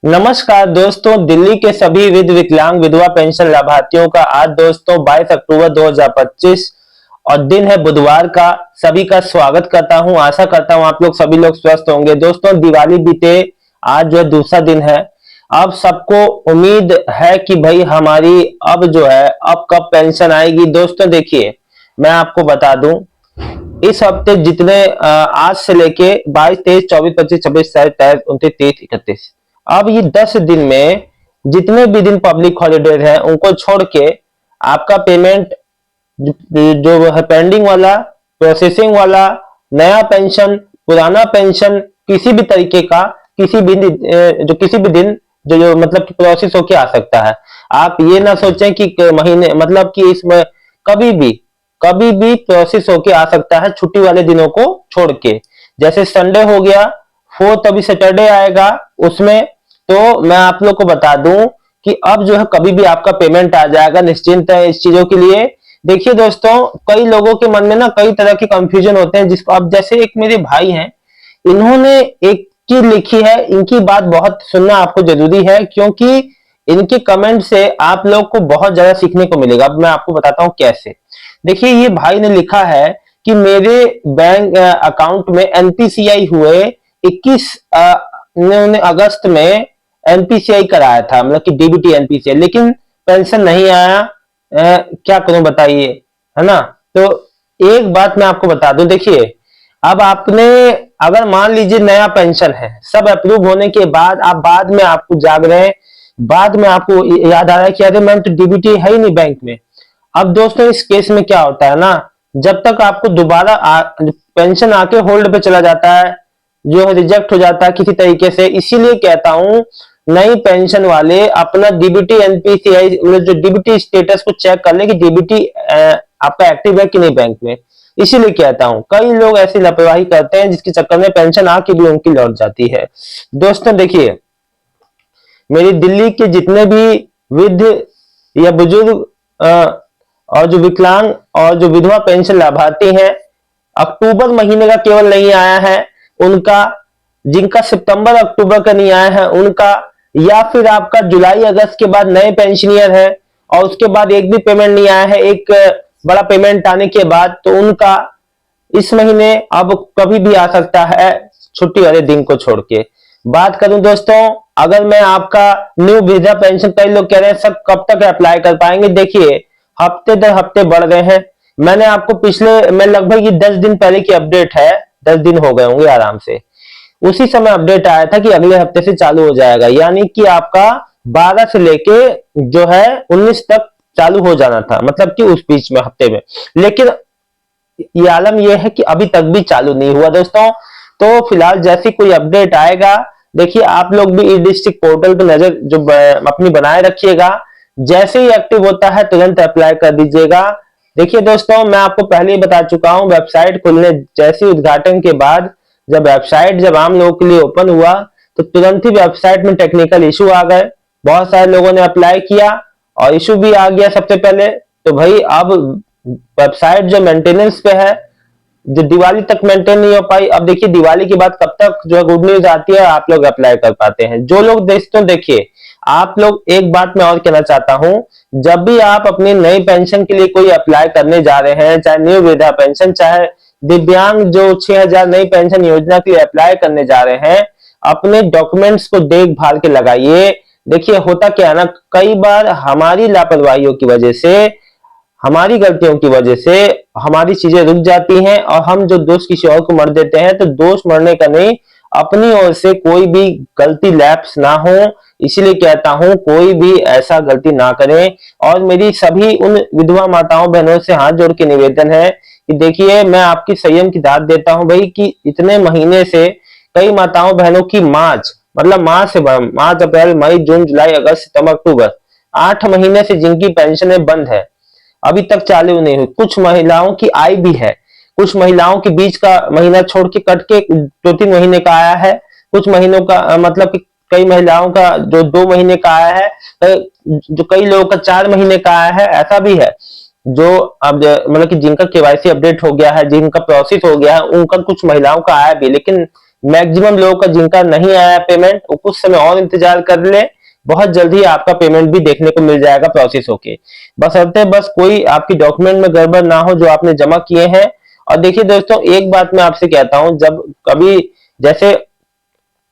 नमस्कार दोस्तों, दिल्ली के सभी विकलांग विधवा पेंशन लाभार्थियों का आज दोस्तों 22 अक्टूबर 2025 और दिन है बुधवार का। सभी का स्वागत करता हूं। आशा करता हूं आप लोग सभी लोग स्वस्थ होंगे। दोस्तों दिवाली बीते, आज जो है दूसरा दिन है। अब सबको उम्मीद है कि भाई हमारी अब जो है अब कब पेंशन आएगी। दोस्तों देखिए, मैं आपको बता दूं, इस हफ्ते जितने आज से लेके 22, 23, 24, 25, 26, 27, 28, 29, 30, 31, अब ये 10 दिन में जितने भी दिन पब्लिक हॉलीडे हैं उनको छोड़ के आपका पेमेंट जो है पेंडिंग वाला, प्रोसेसिंग वाला, नया पेंशन, पुराना पेंशन, किसी भी तरीके का किसी भी किसी भी दिन जो मतलब कि प्रोसेस होके आ सकता है। आप ये ना सोचें कि महीने मतलब कि इसमें कभी भी प्रोसेस होके आ सकता है, छुट्टी वाले दिनों को छोड़ के। जैसे संडे हो गया, फोर्थ अभी सैटरडे आएगा उसमें। तो मैं आप लोग को बता दूं कि अब जो है कभी भी आपका पेमेंट आ जाएगा, निश्चिंत है इस चीजों के लिए। देखिए दोस्तों, कई लोगों के मन में ना कई तरह के कंफ्यूजन होते हैं, जिसको अब जैसे एक मेरे भाई हैं, इन्होंने एक चीज लिखी है। इनकी बात बहुत सुनना आपको जरूरी है, क्योंकि इनके कमेंट से आप लोग को बहुत ज्यादा सीखने को मिलेगा। अब मैं आपको बताता हूं कैसे। देखिए, ये भाई ने लिखा है कि मेरे बैंक अकाउंट में एनपीसीआई हुए 21 अगस्त में एनपीसीआई कराया था, मतलब कि डीबीटी एनपीसीआई, लेकिन पेंशन नहीं आया। क्या करूं बताइए, है ना। तो एक बात मैं आपको बता दूं, देखिए अब आपने अगर मान लीजिए नया पेंशन है, सब अप्रूव होने के बाद आप बाद में आपको जाग रहे हैं, बाद में आपको याद आ रहा है कि अरे मैंने तो डीबीटी है ही नहीं बैंक में। अब दोस्तों इस केस में क्या होता है ना, जब तक आपको दोबारा पेंशन आके होल्ड पे चला जाता है, जो है रिजेक्ट हो जाता है किसी तरीके से। इसीलिए कहता हूं, नई पेंशन वाले अपना डीबीटी एनपीसीआई मतलब जो डीबीटी स्टेटस को चेक कर ले कि डीबीटी आपका एक्टिव है कि नहीं बैंक में। इसीलिए कहता हूं, कई लोग ऐसी लापरवाही करते हैं जिसके चक्कर में पेंशन आके भी उनकी लौट जाती है। दोस्तों देखिए, मेरी दिल्ली के जितने भी वृद्ध या बुजुर्ग और जो विकलांग और जो विधवा पेंशन लाभार्थी हैं, अक्टूबर महीने का केवल नहीं आया है उनका, जिनका सितंबर अक्टूबर का नहीं आया है उनका, या फिर आपका जुलाई अगस्त के बाद नए पेंशनियर है और उसके बाद एक भी पेमेंट नहीं आया है, एक बड़ा पेमेंट आने के बाद, तो उनका इस महीने अब कभी भी आ सकता है, छुट्टी वाले दिन को छोड़ के। बात करूं दोस्तों, अगर मैं आपका न्यू वृद्धा पेंशन, कई लोग कह रहे हैं सब कब तक अप्लाई कर पाएंगे। देखिए, हफ्ते दर हफ्ते बढ़ रहे हैं। मैंने आपको मैं लगभग ये 10 दिन पहले की अपडेट है, 10 दिन हो गए होंगे आराम से, उसी समय अपडेट आया था कि अगले हफ्ते से चालू हो जाएगा, यानी कि आपका 12 से लेके जो है 19 तक चालू हो जाना था, मतलब कि उस बीच में हफ्ते में। लेकिन ये आलम यह है कि अभी तक भी चालू नहीं हुआ दोस्तों। तो फिलहाल जैसे कोई अपडेट आएगा, देखिए आप लोग भी ई डिस्ट्रिक्ट पोर्टल पर नजर जो अपनी बनाए रखिएगा। जैसे ही एक्टिव होता है तुरंत अप्लाई कर दीजिएगा। देखिए दोस्तों, मैं आपको पहले ही बता चुका हूं, वेबसाइट खुलने जैसे उद्घाटन के बाद जब आम लोगों के लिए ओपन हुआ, तो तुरंत ही वेबसाइट में टेक्निकल इशू आ गए। बहुत सारे लोगों ने अप्लाई किया और इशू भी आ गया सबसे पहले। तो भाई अब वेबसाइट जो मेंटेनेंस पे है, जो दिवाली तक मेंटेन नहीं हो पाई, अब देखिए दिवाली के बाद कब तक जो है गुड न्यूज आती है, आप लोग अप्लाई कर पाते हैं। जो लोग दोस्तों देखिए, आप लोग एक बात मैं और कहना चाहता हूं, जब भी आप अपनी नई पेंशन के लिए कोई अप्लाई करने जा रहे हैं, चाहे न्यू वृद्धा पेंशन, चाहे दिव्यांग जो 6000 नई पेंशन योजना के लिए अप्लाई करने जा रहे हैं, अपने डॉक्यूमेंट्स को देख भाल के लगाइए। देखिए होता क्या है ना, कई बार हमारी लापरवाहियों की वजह से, हमारी गलतियों की वजह से हमारी चीजें रुक जाती हैं और हम जो दोष किसी और को मर देते हैं। तो दोष मरने का नहीं, अपनी ओर से कोई भी गलती लैप्स ना हो, इसीलिए कहता हूं कोई भी ऐसा गलती ना करें। और मेरी सभी उन विधवा माताओं बहनों से हाथ जोड़ के निवेदन है कि देखिए, मैं आपकी संयम की दाद देता हूं भाई, कि इतने महीने से कई माताओं बहनों की मार्च अप्रैल मई जून जुलाई अगस्त सितंबर अक्टूबर 8 महीने से जिनकी पेंशन बंद है, अभी तक चालू नहीं हुई। कुछ महिलाओं की आई भी है, कुछ महिलाओं के बीच का महीना छोड़ के कट के 2-3 महीने का आया है, कुछ महीनों का मतलब कि कई महिलाओं का जो 2 महीने का आया है, जो कई लोगों का 4 महीने का आया है, ऐसा भी है। जो अब मतलब कि जिनका केवाईसी अपडेट हो गया है, जिनका प्रोसेस हो गया है, उनका कुछ महिलाओं का आया भी, लेकिन मैक्सिमम लोगों का जिनका नहीं आया पेमेंट वो कुछ समय और इंतजार कर ले, बहुत जल्दी आपका पेमेंट भी देखने को मिल जाएगा प्रोसेस होके। बस कोई आपकी डॉक्यूमेंट में गड़बड़ ना हो जो आपने जमा किए हैं। और देखिए दोस्तों, एक बात मैं आपसे कहता हूं, जब कभी जैसे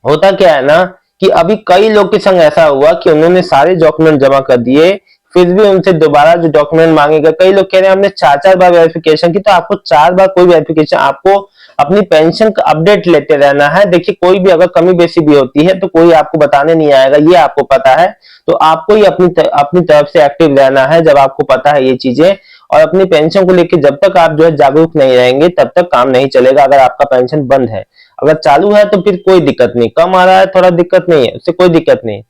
होता क्या है ना कि अभी कई लोग के संग ऐसा हुआ कि उन्होंने सारे डॉक्यूमेंट जमा कर दिए, फिर भी उनसे दोबारा जो डॉक्यूमेंट मांगेगा, कई लोग कह रहे हैं हमने 4 4 बार वेरिफिकेशन की, तो आपको 4 बार कोई वेरिफिकेशन, आपको अपनी पेंशन का अपडेट लेते रहना है। देखिए कोई भी अगर कमी बेसी भी होती है तो कोई आपको बताने नहीं आएगा, ये आपको पता है। तो आपको ही अपनी तरफ से एक्टिव रहना है जब आपको पता है ये चीजें। और अपनी पेंशन को लेकर जब तक आप जो है जागरूक नहीं रहेंगे तब तक काम नहीं चलेगा। अगर आपका पेंशन बंद है, अगर चालू है तो फिर कोई दिक्कत नहीं, कम आ रहा है थोड़ा दिक्कत नहीं है, उससे कोई दिक्कत नहीं।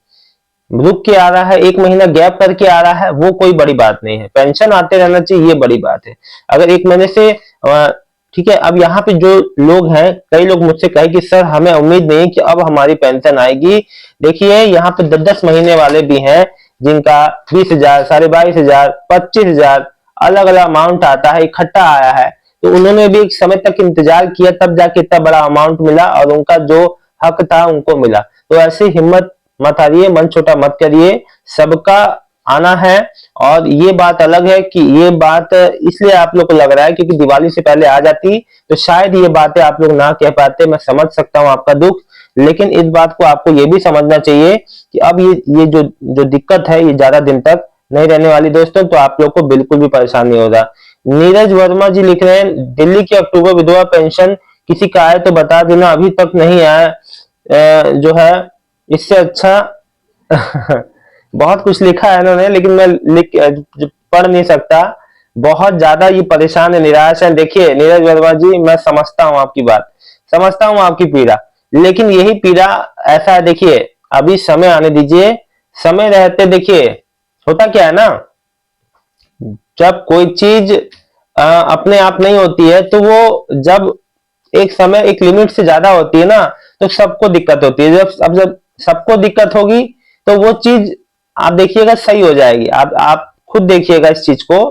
रुक के आ रहा है, 1 महीना गैप करके आ रहा है, वो कोई बड़ी बात नहीं है। पेंशन आते रहना चाहिए, ये बड़ी बात है। अगर 1 महीने से ठीक है। अब यहाँ पे जो लोग हैं, कई लोग मुझसे कहे कि सर हमें उम्मीद नहीं कि अब हमारी पेंशन आएगी। देखिए यहाँ पे 10 10 महीने वाले भी हैं जिनका 20,000, 22,500, 25,000 अलग अलग अमाउंट आता है, इकट्ठा आया है। तो उन्होंने भी एक समय तक इंतजार किया, तब जाके इतना बड़ा अमाउंट मिला और उनका जो हक था उनको मिला। तो ऐसी हिम्मत मत हारिए, मन छोटा मत करिए, सबका आना है। और ये बात अलग है कि ये बात इसलिए आप लोग को लग रहा है क्योंकि दिवाली से पहले आ जाती तो शायद ये बातें आप लोग ना कह पाते। मैं समझ सकता हूं आपका दुख, लेकिन इस बात को आपको ये भी समझना चाहिए कि अब ये जो दिक्कत है ये ज्यादा दिन तक नहीं रहने वाली दोस्तों। तो आप लोग को बिल्कुल भी परेशान नहीं होगा। नीरज वर्मा जी लिख रहे हैं, दिल्ली की अक्टूबर विधवा पेंशन किसी का आए तो बता देना, अभी तक नहीं आया। जो है इससे अच्छा बहुत कुछ लिखा है इन्होंने, लेकिन मैं पढ़ नहीं सकता। बहुत ज्यादा ये परेशान है, निराश है। देखिए नीरज वर्मा जी, मैं समझता हूँ आपकी बात, समझता हूँ आपकी पीड़ा, लेकिन यही पीड़ा ऐसा है। देखिए अभी समय आने दीजिए, समय रहते देखिए होता क्या है ना, जब कोई चीज अपने आप नहीं होती है तो वो जब एक समय एक लिमिट से ज्यादा होती है ना तो सबको दिक्कत होती है। जब सबको दिक्कत होगी तो वो चीज आप देखिएगा सही हो जाएगी। आप खुद देखिएगा इस चीज को,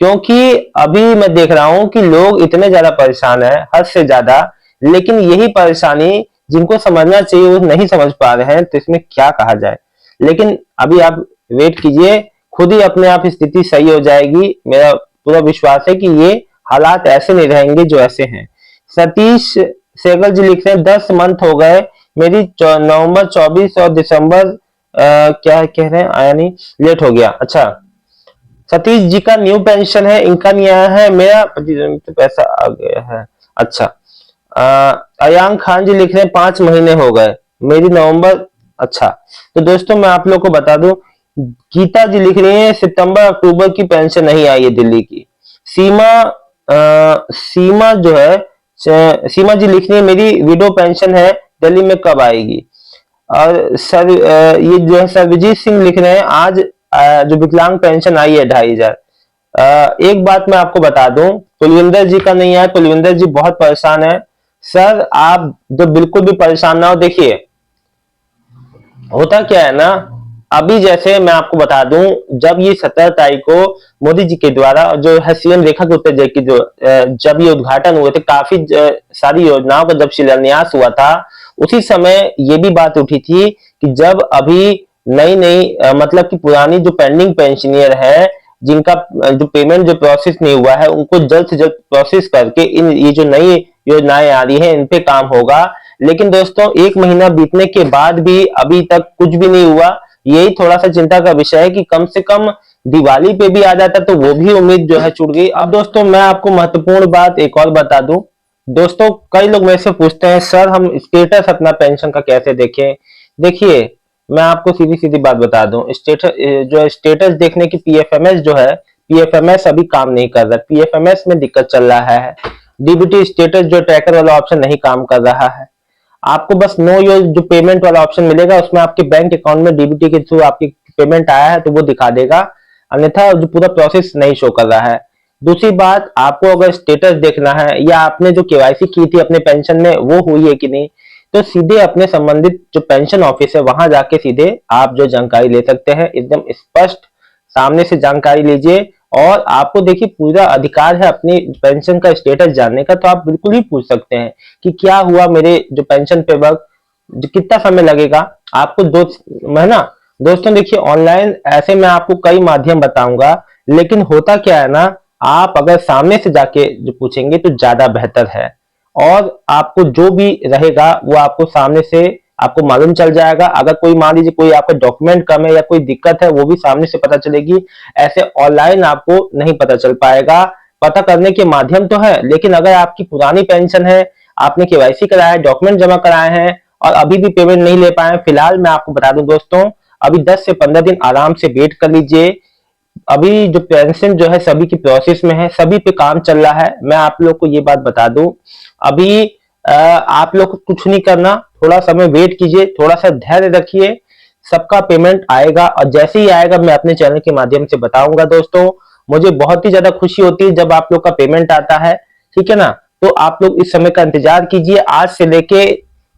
क्योंकि अभी मैं देख रहा हूं कि लोग इतने ज्यादा परेशान है, हद से ज्यादा। लेकिन यही परेशानी जिनको समझना चाहिए वो नहीं समझ पा रहे हैं, तो इसमें क्या कहा जाए। लेकिन अभी आप वेट कीजिए, खुद ही अपने आप स्थिति सही हो जाएगी। मेरा पूरा विश्वास है कि ये हालात ऐसे नहीं रहेंगे जो ऐसे हैं। सतीश सेगल जी लिख रहे हैं, 10 मंथ हो गए मेरी, नवंबर 24 और दिसंबर क्या कह रहे हैं आया नहीं, लेट हो गया। अच्छा, सतीश जी का न्यू पेंशन है, इनका नहीं आया है, मेरा तो पैसा आ गया है। अच्छा, अयान खान जी लिख रहे हैं 5 महीने हो गए मेरी, नवंबर। अच्छा, तो दोस्तों मैं आप लोग को बता दूं, गीता जी लिख रही है सितंबर अक्टूबर की पेंशन नहीं आई है दिल्ली की। सीमा जो है, सीमा जी लिख रही है मेरी विडो पेंशन है, दिल्ली में कब आएगी। और सर ये जो है सर्वजीत सिंह लिख रहे हैं आज जो विकलांग पेंशन आई है 2,500। एक बात मैं आपको बता दूं, कुलविंदर जी का नहीं आया, कुलविंदर जी बहुत परेशान है। सर आप जो बिल्कुल भी परेशान ना हो, देखिए होता क्या है ना, अभी जैसे मैं आपको बता दूं, जब ये 17 तारीख को मोदी जी के द्वारा जो है सीएम रेखा गुप्ता जी की जो जब ये उद्घाटन हुए थे, काफी सारी योजनाओं का जब शिलान्यास हुआ था, उसी समय ये भी बात उठी थी कि जब अभी नई नई मतलब कि पुरानी जो पेंडिंग पेंशनियर है, जिनका जो पेमेंट जो प्रोसेस नहीं हुआ है, उनको जल्द से जल्द प्रोसेस करके इन ये जो नई योजनाएं आ रही है इन पे काम होगा। लेकिन दोस्तों 1 महीना बीतने के बाद भी अभी तक कुछ भी नहीं हुआ। यही थोड़ा सा चिंता का विषय है कि कम से कम दिवाली पे भी आ जाता तो वो भी उम्मीद जो है छूट गई। अब दोस्तों मैं आपको महत्वपूर्ण बात एक और बता दूं। दोस्तों कई लोग मेरे से पूछते हैं सर हम स्टेटस अपना पेंशन का कैसे देखें। देखिए मैं आपको सीधी सीधी बात बता दूं, स्टेटस देखने की पीएफएमएस जो है, पीएफएमएस अभी काम नहीं कर रहा, पीएफएमएस में दिक्कत चल रहा है। डीबीटी स्टेटस जो ट्रैकर वाला ऑप्शन नहीं काम कर रहा है। आपको बस नो योर जो पेमेंट वाला ऑप्शन मिलेगा, उसमें आपके बैंक अकाउंट में डीबीटी के थ्रू आपकी पेमेंट आया है तो वो दिखा देगा, अन्यथा जो पूरा प्रोसेस नहीं शो कर रहा है। दूसरी बात, आपको अगर स्टेटस देखना है या आपने जो केवाईसी की थी अपने पेंशन में वो हुई है कि नहीं, तो सीधे अपने संबंधित जो पेंशन ऑफिस है वहां जाके सीधे आप जो जानकारी ले सकते हैं। एकदम स्पष्ट सामने से जानकारी लीजिए और आपको देखिए पूरा अधिकार है अपनी पेंशन का स्टेटस जानने का, तो आप बिल्कुल ही पूछ सकते हैं कि क्या हुआ मेरे जो पेंशन पे वक्त, कितना समय लगेगा आपको दो महीना। दोस्तों देखिए ऑनलाइन ऐसे मैं आपको कई माध्यम बताऊंगा, लेकिन होता क्या है ना, आप अगर सामने से जाके जो पूछेंगे तो ज्यादा बेहतर है, और आपको जो भी रहेगा वो आपको सामने से आपको मालूम चल जाएगा। अगर कोई मान लीजिए कोई आपका डॉक्यूमेंट कम है या कोई दिक्कत है, वो भी सामने से पता चलेगी। ऐसे ऑनलाइन आपको नहीं पता चल पाएगा। पता करने के माध्यम तो है, लेकिन अगर आपकी पुरानी पेंशन है, आपने केवाईसी कराया है, डॉक्यूमेंट जमा कराए हैं और अभी भी पेमेंट नहीं ले पाए, फिलहाल मैं आपको बता दूं दोस्तों, अभी 10 से 15 दिन आराम से वेट कर लीजिए। अभी जो पेंशन जो है सभी की प्रोसेस में है, सभी पे काम चल रहा है। मैं आप लोग को ये बात बता दूं, अभी आप लोग को कुछ नहीं करना, थोड़ा समय वेट कीजिए, थोड़ा सा धैर्य रखिए, सबका पेमेंट आएगा और जैसे ही आएगा मैं अपने चैनल के माध्यम से बताऊंगा। दोस्तों मुझे बहुत ही ज्यादा खुशी होती है जब आप लोग का पेमेंट आता है, ठीक है ना। तो आप लोग इस समय का इंतजार कीजिए, आज से लेके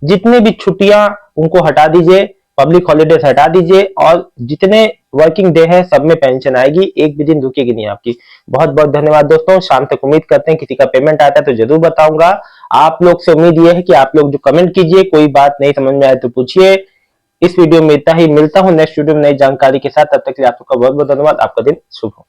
जितने भी छुट्टियां उनको हटा दीजिए, पब्लिक हॉलीडेज हटा दीजिए, और जितने वर्किंग डे है सब में पेंशन आएगी, एक भी दिन रुकेगी नहीं आपकी। बहुत बहुत धन्यवाद दोस्तों, शाम तक उम्मीद करते हैं किसी का पेमेंट आता है तो जरूर बताऊंगा। आप लोग से उम्मीद ये है कि आप लोग जो कमेंट कीजिए, कोई बात नहीं समझ में आए तो पूछिए। इस वीडियो में इतना ही, मिलता हूं नेक्स्ट वीडियो में नई जानकारी के साथ, तब तक के लिए आप सबका बहुत बहुत धन्यवाद। आपका दिन शुभ हो।